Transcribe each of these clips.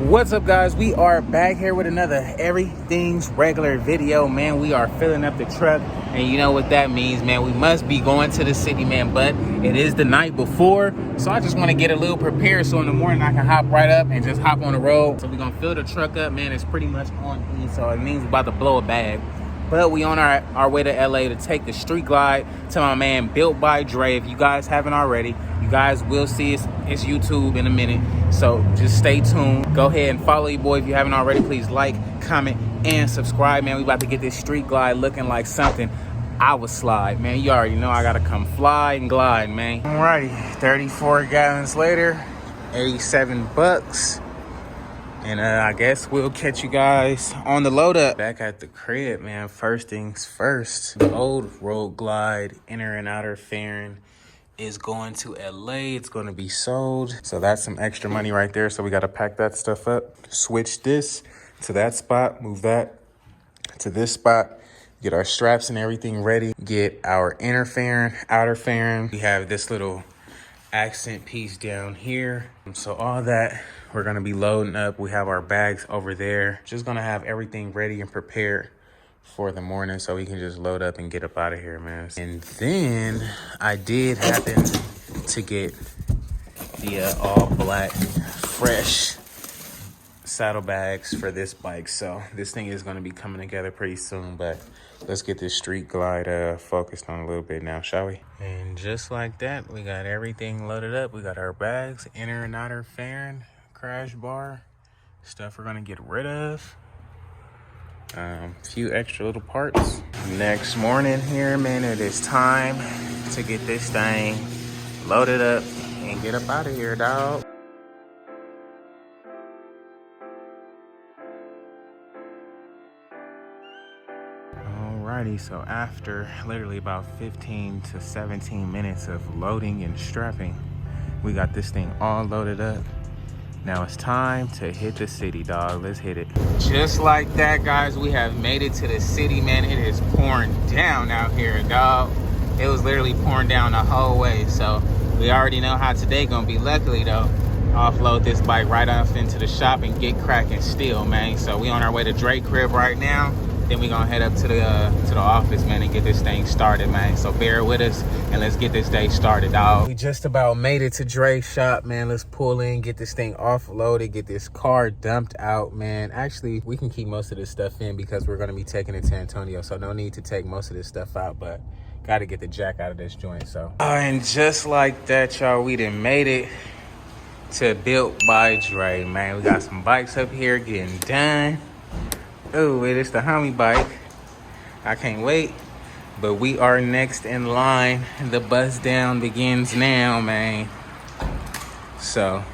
What's up, guys? We are back here with another everything's regular video, man. We are filling up the truck, and you know what that means, man. We must be going to the city, man, but it is the night before, so I just want to get a little prepared so in the morning I can hop right up and just hop on the road. So we're gonna fill the truck up, man. It's pretty much on E, so it means we're about to blow a bag. But we on our way to LA to take the street glide to my man Built By Dre. If you guys haven't already, you guys will see it's YouTube in a minute. So just stay tuned. Go ahead and follow your boy if you haven't already. Please like, comment, and subscribe, man. We about to get this street glide looking like something I would slide, man. You already know I gotta come fly and glide, man. Alrighty, 34 gallons later, 87 bucks. And I guess we'll catch you guys on the load up. Back at the crib, man. First things first. The old Road Glide inner and outer fairing is going to LA. It's going to be sold. So that's some extra money right there. So we got to pack that stuff up. Switch this to that spot. Move that to this spot. Get our straps and everything ready. Get our inner fairing, outer fairing. We have this little accent piece down here. So all that we're gonna be loading up. We have our bags over there. Just gonna have everything ready and prepared for the morning so we can just load up and get up out of here, man. And then I did happen to get the all black fresh saddlebags for this bike. So this thing is gonna be coming together pretty soon, but let's get this street glide focused on a little bit now, shall we? And just like that, we got everything loaded up. We got our bags, inner and outer fairing, crash bar, stuff we're gonna get rid of. Few extra little parts. Next morning here, man, it is time to get this thing loaded up and get up out of here, dog. Alrighty, so after literally about 15 to 17 minutes of loading and strapping, we got this thing all loaded up. Now it's time to hit the city, dog. Let's hit it. Just like that, guys, we have made it to the city, man. It is pouring down out here, dog. It was literally pouring down the whole way, so we already know how today gonna be. Luckily, though, offload this bike right off into the shop and get cracking still, man. So we on our way to Dre crib right now. Then we gonna head up to the office, man, and get this thing started, man. So bear with us and let's get this day started, dog. We just about made it to Dre's shop, man. Let's pull in, get this thing offloaded, get this car dumped out, man. Actually, we can keep most of this stuff in because we're gonna be taking it to Antonio, so no need to take most of this stuff out, but gotta get the jack out of this joint, so. And just like that, y'all, we done made it to Built by Dre, man. We got some bikes up here getting done. Oh, wait, it's the homie bike. I can't wait. But we are next in line. The bust down begins now, man. So,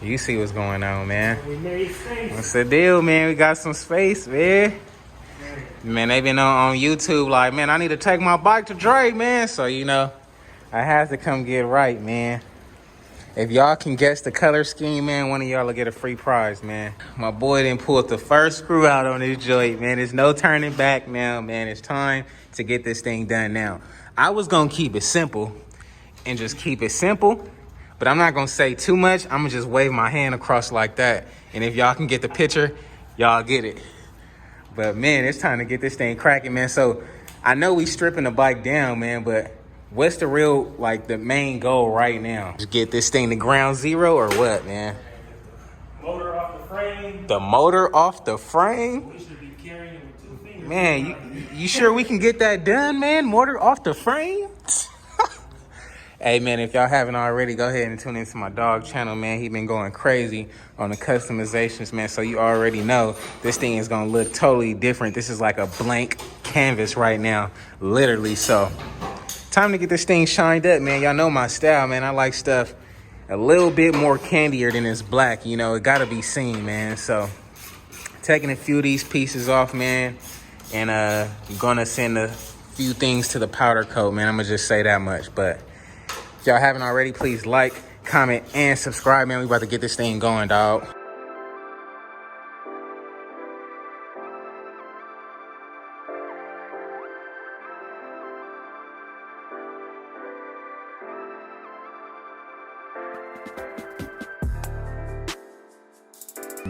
you see what's going on, man. We made space. What's the deal, man? We got some space, man. Man, they been on YouTube like, man, I need to take my bike to Dre, man. So, you know, I have to come get right, man. If y'all can guess the color scheme, man, one of y'all will get a free prize, man. My boy done pulled the first screw out on this joint, man. There's no turning back now, man. It's time to get this thing done now. I was gonna keep it simple and just keep it simple, but I'm not gonna say too much. I'm gonna just wave my hand across like that. And if y'all can get the picture, y'all get it. But man, it's time to get this thing cracking, man. So I know we stripping the bike down, man, but what's the real, like, the main goal right now? Just get this thing to ground zero or what, man? Motor off the frame. The motor off the frame? We should be carrying it with 2 fingers. Man, you sure we can get that done, man? Motor off the frame? Hey, man, if y'all haven't already, go ahead and tune into my dog channel, man. He been going crazy on the customizations, man. So you already know this thing is going to look totally different. This is like a blank canvas right now, literally. So time to get this thing shined up, man. Y'all know my style, man. I like stuff a little bit more candier than it's black. You know, it got to be seen, man. So taking a few of these pieces off, man, and gonna send a few things to the powder coat, man. I'm gonna just say that much. But if y'all haven't already, please like, comment, and subscribe, man. We about to get this thing going, dog.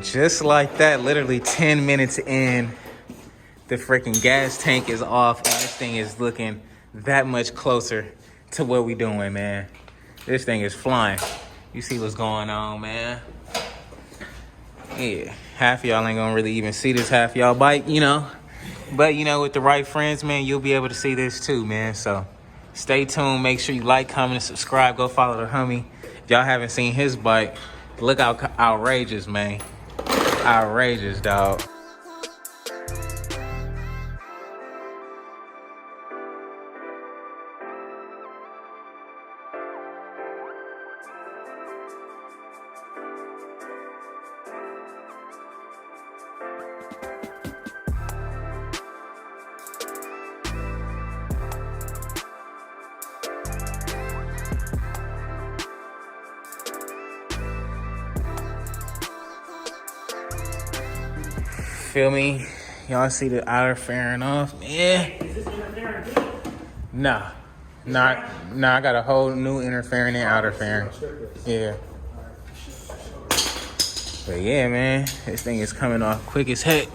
Just like that, literally 10 minutes in, the freaking gas tank is off, and this thing is looking that much closer to what we doing, man. This thing is flying. You see what's going on, man. Yeah, half of y'all ain't gonna really even see this half y'all bike, you know. But, you know, with the right friends, man, you'll be able to see this too, man. So stay tuned. Make sure you like, comment, and subscribe. Go follow the homie. If y'all haven't seen his bike, look how outrageous, man. Outrageous, dog. Feel me? Y'all see the outer fairing off? Yeah. Is this interfering too? Nah. I got a whole new inner fairing and outer fairing. Yeah. But yeah, man, this thing is coming off quick as heck.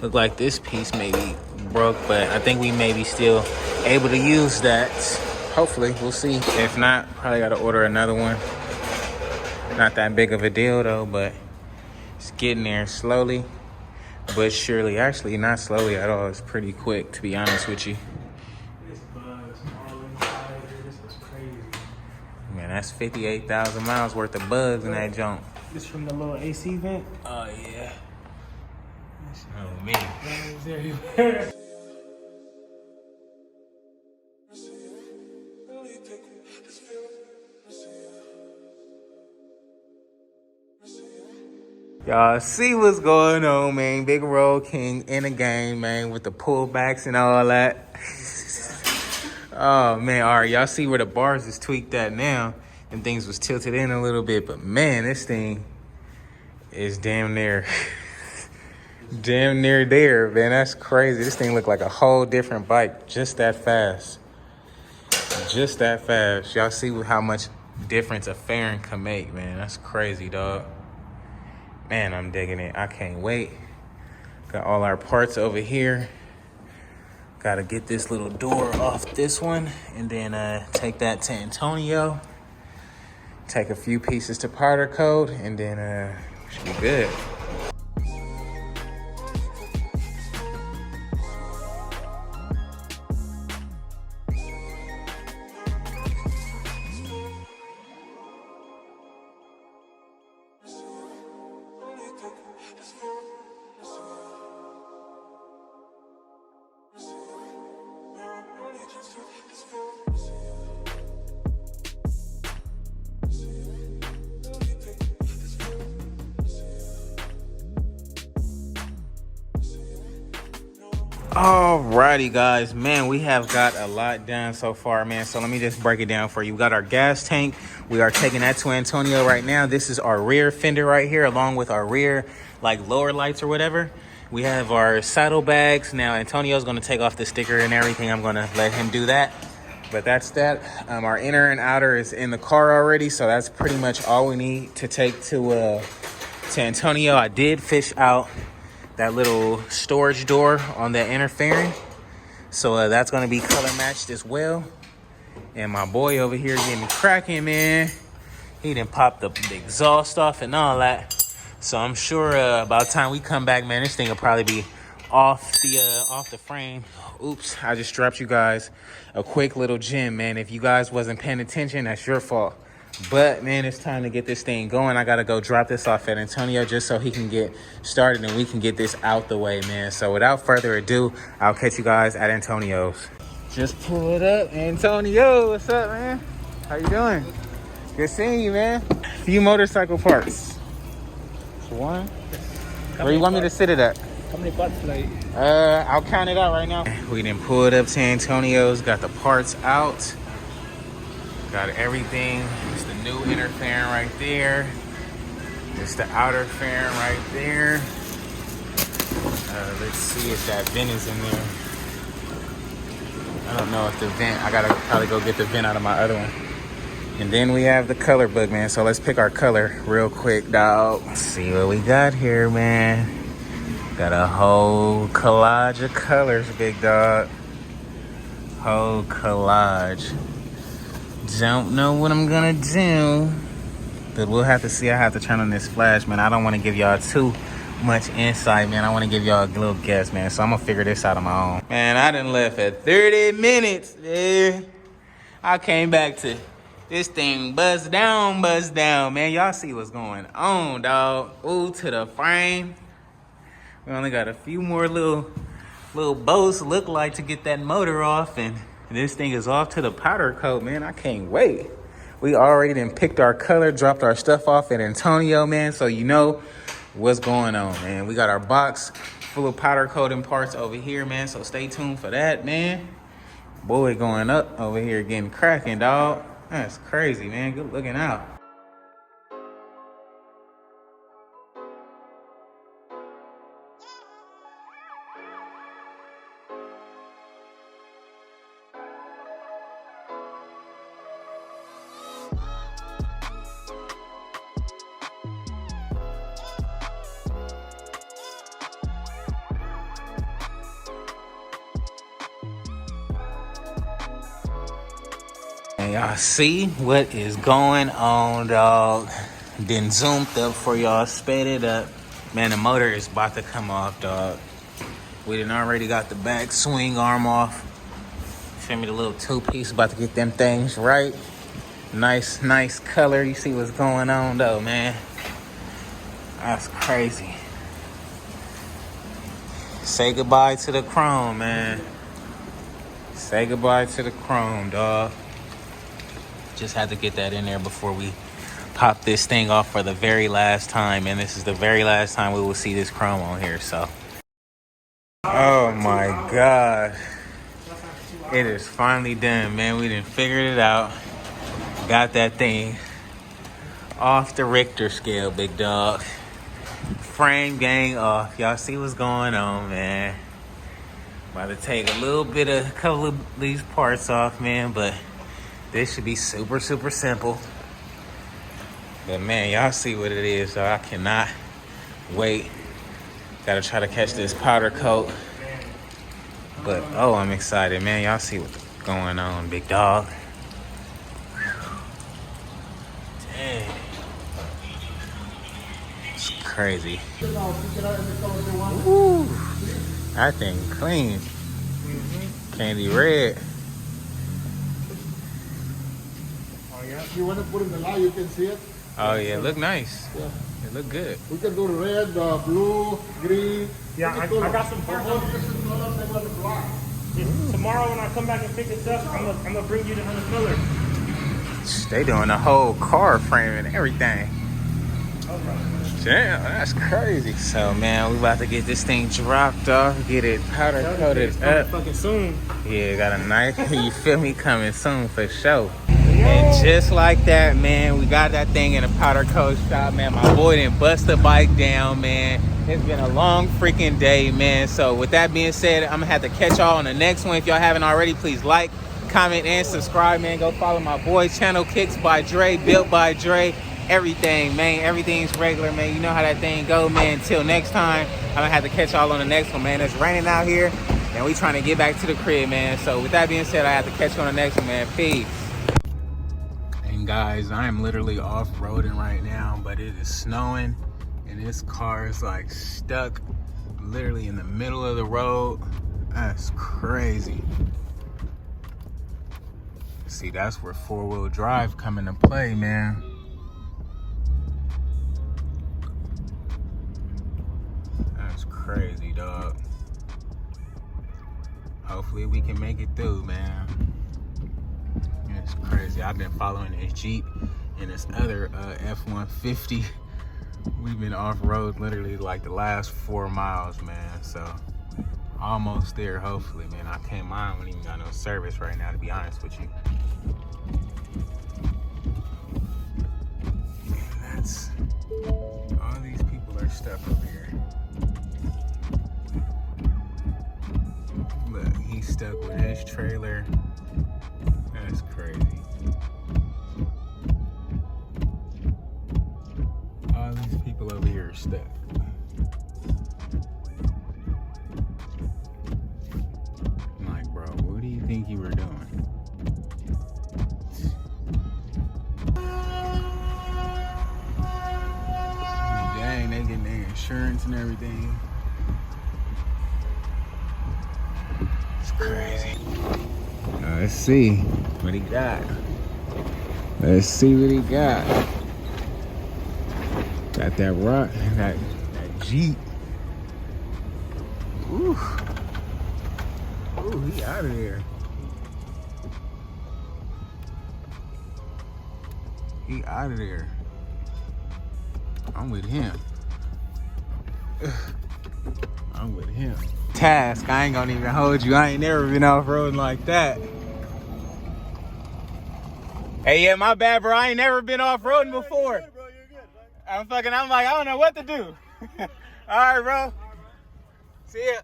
Look like this piece maybe broke, but I think we may be still able to use that. Hopefully, we'll see. If not, probably gotta order another one. Not that big of a deal though, but it's getting there slowly but surely. Actually, not slowly at all. It's pretty quick, to be honest with you. This buzz, Harley, this is crazy. Man, that's 58,000 miles worth of bugs in that junk. This from the little AC vent? Oh, yeah. Oh, me. It's everywhere. Y'all see what's going on, man. Big Roll King in the game, man, with the pullbacks and all that. Oh, man. All right, y'all see where the bars is tweaked at now. And things was tilted in a little bit. But, man, this thing is damn near there, man. That's crazy. This thing look like a whole different bike just that fast. Just that fast. Y'all see how much difference a fairing can make, man. That's crazy, dog. Man, I'm digging it. I can't wait. Got all our parts over here. Got to get this little door off this one and then take that to Antonio. Take a few pieces to powder coat and then should be good. Alrighty, guys, man, we have got a lot done so far, man. So let me just break it down for you. We got our gas tank. We are taking that to Antonio right now. This is our rear fender right here, along with our rear like lower lights or whatever. We have our saddlebags. Now Antonio's gonna take off the sticker and everything. I'm gonna let him do that. But that's that. Our inner and outer is in the car already, so that's pretty much all we need to take to Antonio. I did fish out that little storage door on that inner fairing, so that's going to be color matched as well. And my boy over here getting cracking, man. He done popped the exhaust off and all that. So I'm sure by the time we come back, man, this thing will probably be off the frame. Oops, I just dropped you guys a quick little gem, man. If you guys wasn't paying attention, that's your fault. But, man, it's time to get this thing going. I got to go drop this off at Antonio just so he can get started and we can get this out the way, man. So without further ado, I'll catch you guys at Antonio's. Just pull it up. Antonio, what's up, man? How you doing? Good seeing you, man. A few motorcycle parts. One. Where you want me to sit it at? How many parts like? I'll count it out right now. We done pulled up to Antonio's, got the parts out. Got everything. It's the new inner fairing right there. It's the outer fairing right there. Let's see if that vent is in there. I don't know if the vent, I gotta probably go get the vent out of my other one. And then we have the color book, man. So let's pick our color real quick, dog. Let's see what we got here, man. Got a whole collage of colors, big dog. Whole collage. Don't know what I'm gonna do, but we'll have to see. I have to turn on this flash, man. I don't want to give y'all too much insight, man. I want to give y'all a little guess, man. So I'm gonna figure this out on my own. Man, I done left at 30 minutes, man. I came back to this thing buzz down, man. Y'all see what's going on, dog. Ooh, to the frame. We only got a few more little bows look like to get that motor off, and this thing is off to the powder coat, man. I can't wait. We already done picked our color, dropped our stuff off at Antonio, man. So you know what's going on, man. We got our box full of powder coating parts over here, man. So stay tuned for that, man. Boy, going up over here getting cracking, dog. That's crazy, man. Good looking out. And y'all see what is going on, dog. Then zoomed up for y'all, sped it up. Man, the motor is about to come off, dog. We done already got the back swing arm off. Feel me, the little two-piece, about to get them things right. Nice color. You see what's going on, though, man. That's crazy. Say goodbye to the chrome, man. Say goodbye to the chrome, dog. Just had to get that in there before we pop this thing off for the very last time. And this is the very last time we will see this chrome on here, so. Oh my God. It is finally done, man. We done figured it out. Got that thing off the Richter scale, big dog. Frame gang off. Y'all see what's going on, man. About to take a couple of these parts off, man, but this should be super simple. But man, y'all see what it is, so I cannot wait. Gotta try to catch this powder coat. But oh, I'm excited, man. Y'all see what's going on, big dog. Dang. It's crazy. Woo. That thing clean. Candy red. If you want to put in the light, you can see it. Oh yeah, it look nice. Yeah. It look good. We can do red, blue, green. Yeah, I got some parts. Tomorrow when I come back and pick this up, I'm gonna bring you the other color. They doing the whole car frame and everything. Damn, that's crazy. So man, we about to get this thing dropped off, get it powder coated up. Fucking soon. Yeah, got a nice, you feel me, coming soon for sure. And just like that, man, we got that thing in a powder coat shop, man. My boy didn't bust the bike down, man. It's been a long freaking day, man. So with that being said, I'm gonna have to catch y'all on the next one. If y'all haven't already, please like, comment, and subscribe, man. Go follow my boy's channel, Kicks by Dre, Built by Dre. Everything, man. Everything's regular, man. You know how that thing go, man. Until next time, I'm gonna have to catch y'all on the next one, man. It's raining out here, and we trying to get back to the crib, man. So with that being said, I have to catch you on the next one, man. Peace. And guys, I am literally off-roading right now, but it is snowing, and this car is like stuck literally in the middle of the road. That's crazy. See, that's where four-wheel drive come into play, man. That's crazy, dog. Hopefully we can make it through, man. It's crazy. I've been following this Jeep and this other F-150. We've been off-road literally like the last 4 miles, man. So almost there, hopefully, man. I can't mind when even got no service right now, to be honest with you. Man, that's all these people are stuck up here. Look, he's stuck with his trailer. That's crazy. tire stuck. I'm like, bro, what do you think you were doing? Dang, they getting their insurance and everything. It's crazy. Let's see what he got. Let's see what he got. Got that rock, that Jeep. Ooh. Ooh, he out of there. He out of there. I'm with him. I'm with him. Task, I ain't gonna even hold you. I ain't never been off-roading like that. Hey, yeah, my bad, bro. I ain't never been off-roading before. You're good, bro. You're good, man. I'm like, I don't know what to do. All right, bro. See ya.